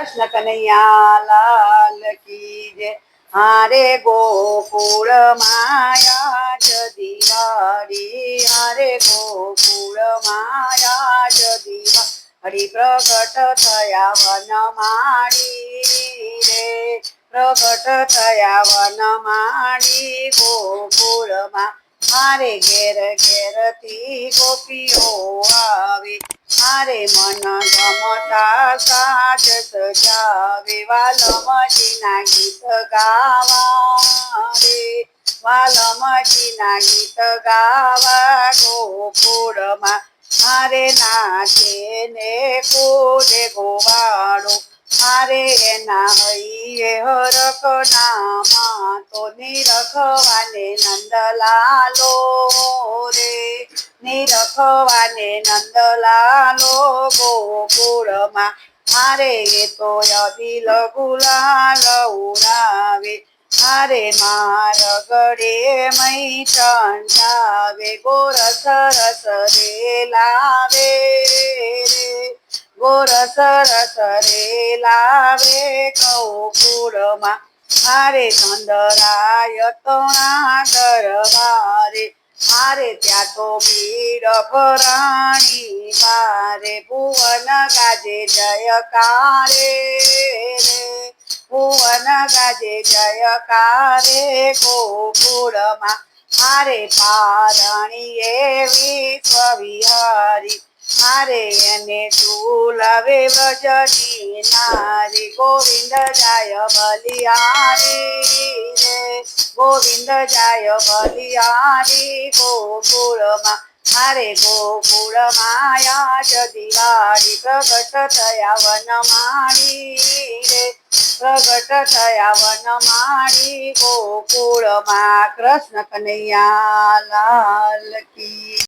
કૃષ્ણ કનૈયા લાલ કી જય. હારે ગોકુળ માયા જદિવારી, હારે ગોકુળ માયા જદિવારી, પ્રગટ થયા વનમાળી રે, પ્રગટ થયા વનમાળી ગોકુળમાં. મારે ઘેર ઘેરથી ગોપીઓ આવે, મારે મન ગમતા સાજ સજાવે, વાલમજીના ગીત ગાવા રે, વાલમજીના ગીત ગાવા ગોકુળમાં. મારે નાચે ને કૂદે ગોવાળો, મારે એના હૈયે હરખ નામાં તો નિરખવાને નંદલાલો રે, નિરખવાને નંદલાલો ગોકુળમાં. મારે એ તો દિલ ગુલાલ ઉડાવે, મારે માર ગળે મય ચંડાવે, ગોરસ રસ રે લાવે રે, ગોરસ રસ રે લાવે ગોકુળમાં. મારે કંદરાય તણા દરબારે, મારે ત્યાં તો ભીડ ભરાણી મારે, ભુવન ગાજે જયકારે રે, ભુવન ગાજે જયકારે ગોકુળમાં. મારે પારણી એવી વિહારી, મારે એને ઝૂલાવે વ્રજની નારી, ગોવિંદ જાય બલિહારી રે, ગોવિંદ જાય બલિહારી ગોકુળમાં. મારે ગોકુળ માયા જદિવારી, પ્રગટ થયા વનમાળી રે, પ્રગટ થયા વનમાળી ગોકુળમાં. કૃષ્ણ કનૈયા લાલ કી